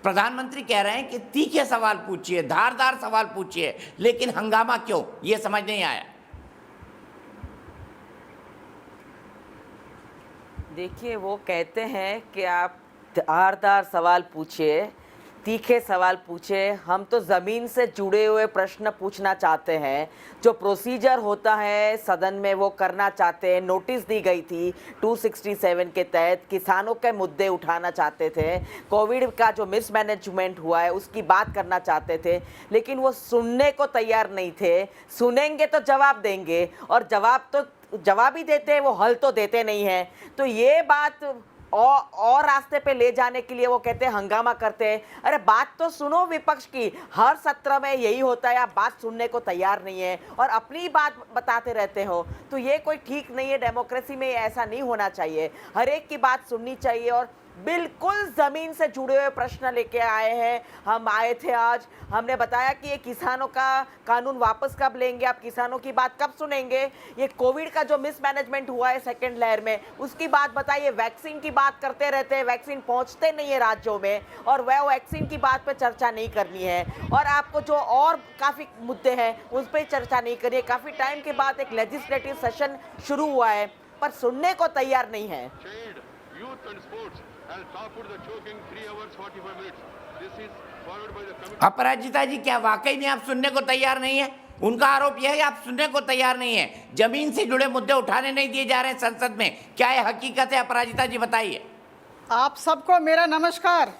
प्रधानमंत्री कह रहे हैं कि तीखे सवाल पूछिए, धारदार सवाल पूछिए, लेकिन हंगामा क्यों, ये समझ नहीं आया। देखिए, वो कहते हैं कि आप धारदार सवाल पूछिए, तीखे सवाल पूछे। हम तो ज़मीन से जुड़े हुए प्रश्न पूछना चाहते हैं। जो प्रोसीजर होता है सदन में वो करना चाहते हैं। नोटिस दी गई थी 267 के तहत, किसानों के मुद्दे उठाना चाहते थे, कोविड का जो मिसमैनेजमेंट हुआ है उसकी बात करना चाहते थे, लेकिन वो सुनने को तैयार नहीं थे। सुनेंगे तो जवाब देंगे, और जवाब ही देते हैं, वो हल तो देते नहीं हैं। तो ये बात और रास्ते पे ले जाने के लिए वो कहते हैं हंगामा करते हैं। अरे बात तो सुनो विपक्ष की, हर सत्र में यही होता है, आप बात सुनने को तैयार नहीं है और अपनी बात बताते रहते हो, तो ये कोई ठीक नहीं है। डेमोक्रेसी में ऐसा नहीं होना चाहिए, हर एक की बात सुननी चाहिए। और बिल्कुल ज़मीन से जुड़े हुए प्रश्न लेके आए हैं। हम आए थे आज, हमने बताया कि ये किसानों का कानून वापस कब लेंगे, आप किसानों की बात कब सुनेंगे, ये कोविड का जो मिसमैनेजमेंट हुआ है सेकेंड लहर में उसकी बात बताइए। वैक्सीन की बात करते रहते हैं, वैक्सीन पहुंचते नहीं है राज्यों में, और वह वैक्सीन की बात पे चर्चा नहीं करनी है। और आपको जो और काफ़ी मुद्दे हैं उस पर चर्चा नहीं करनी है। काफ़ी टाइम के बाद एक लेजिस्लेटिव सेशन शुरू हुआ है, पर सुनने को तैयार नहीं है। अपराजिता जी, क्या वाकई में आप सुनने को तैयार नहीं है? उनका आरोप यह है कि आप सुनने को तैयार नहीं है, जमीन से जुड़े मुद्दे उठाने नहीं दिए जा रहे हैं संसद में। क्या ये हकीकत है? अपराजिता जी बताइए। आप सबको मेरा नमस्कार।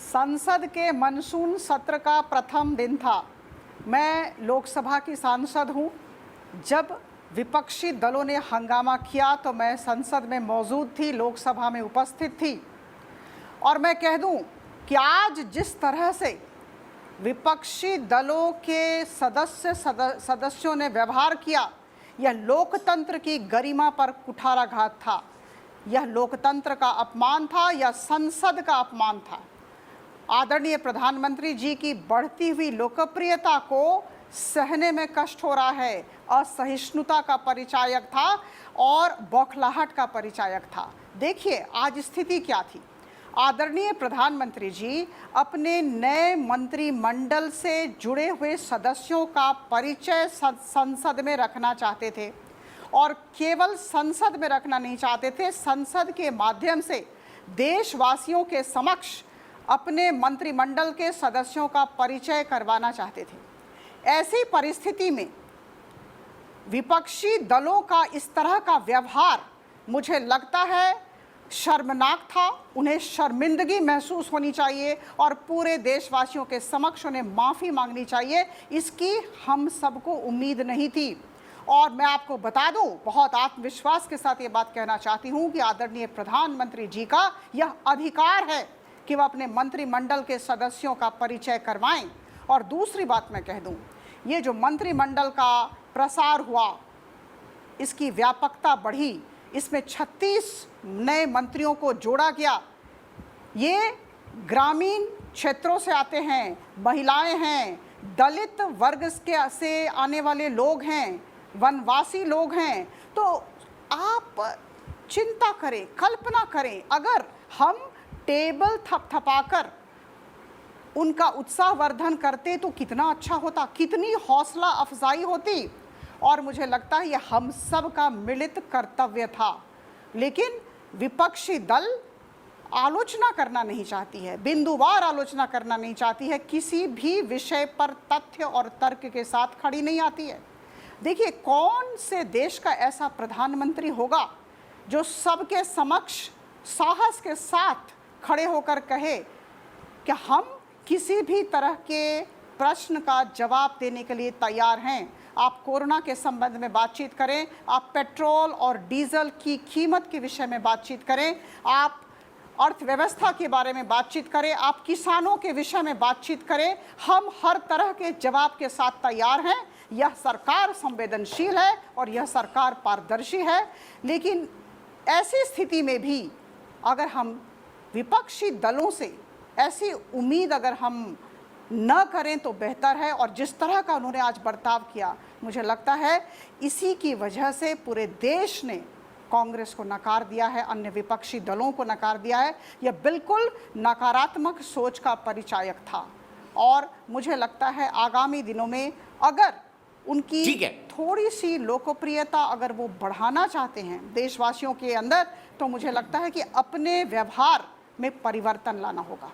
संसद के मानसून सत्र का प्रथम दिन था। मैं लोकसभा की सांसद हूं। जब विपक्षी दलों ने हंगामा किया तो मैं संसद में मौजूद थी, लोकसभा में उपस्थित थी। और मैं कह दूं कि आज जिस तरह से विपक्षी दलों के सदस्यों ने व्यवहार किया, यह लोकतंत्र की गरिमा पर कुठाराघात था। यह लोकतंत्र का अपमान था, यह संसद का अपमान था। आदरणीय प्रधानमंत्री जी की बढ़ती हुई लोकप्रियता को सहने में कष्ट हो रहा है। असहिष्णुता का परिचायक था और बौखलाहट का परिचायक था। देखिए आज स्थिति क्या थी। आदरणीय प्रधानमंत्री जी अपने नए मंत्रिमंडल से जुड़े हुए सदस्यों का परिचय संसद में रखना चाहते थे, और केवल संसद में रखना नहीं चाहते थे, संसद के माध्यम से देशवासियों के समक्ष अपने मंत्रिमंडल के सदस्यों का परिचय करवाना चाहते थे। ऐसी परिस्थिति में विपक्षी दलों का इस तरह का व्यवहार मुझे लगता है शर्मनाक था। उन्हें शर्मिंदगी महसूस होनी चाहिए और पूरे देशवासियों के समक्ष उन्हें माफ़ी मांगनी चाहिए। इसकी हम सबको उम्मीद नहीं थी। और मैं आपको बता दूं, बहुत आत्मविश्वास के साथ ये बात कहना चाहती हूं कि आदरणीय प्रधानमंत्री जी का यह अधिकार है कि वह अपने मंत्रिमंडल के सदस्यों का परिचय करवाएं। और दूसरी बात मैं कह दूं, ये जो मंत्रिमंडल का प्रसार हुआ, इसकी व्यापकता बढ़ी, इसमें 36 नए मंत्रियों को जोड़ा गया। ये ग्रामीण क्षेत्रों से आते हैं, महिलाएं हैं, दलित वर्ग से आने वाले लोग हैं, वनवासी लोग हैं। तो आप चिंता करें, कल्पना करें, अगर हम टेबल थपथपाकर उनका उत्साहवर्धन करते तो कितना अच्छा होता, कितनी हौसला अफजाई होती। और मुझे लगता है यह हम सब का मिलित कर्तव्य था। लेकिन विपक्षी दल आलोचना करना नहीं चाहती है, बिंदुवार आलोचना करना नहीं चाहती है, किसी भी विषय पर तथ्य और तर्क के साथ खड़ी नहीं आती है। देखिए, कौन से देश का ऐसा प्रधानमंत्री होगा जो सबके समक्ष साहस के साथ खड़े होकर कहे कि हम किसी भी तरह के प्रश्न का जवाब देने के लिए तैयार हैं। आप कोरोना के संबंध में बातचीत करें, आप पेट्रोल और डीजल की कीमत के विषय में बातचीत करें, आप अर्थव्यवस्था के बारे में बातचीत करें, आप किसानों के विषय में बातचीत करें, हम हर तरह के जवाब के साथ तैयार हैं। यह सरकार संवेदनशील है और यह सरकार पारदर्शी है। लेकिन ऐसी स्थिति में भी अगर हम विपक्षी दलों से ऐसी उम्मीद अगर हम न करें तो बेहतर है। और जिस तरह का उन्होंने आज बर्ताव किया, मुझे लगता है इसी की वजह से पूरे देश ने कांग्रेस को नकार दिया है, अन्य विपक्षी दलों को नकार दिया है। यह बिल्कुल नकारात्मक सोच का परिचायक था और मुझे लगता है आगामी दिनों में अगर उनकी ठीक है। थोड़ी सी लोकप्रियता अगर वो बढ़ाना चाहते हैं देशवासियों के अंदर, तो मुझे लगता है कि अपने व्यवहार में परिवर्तन लाना होगा।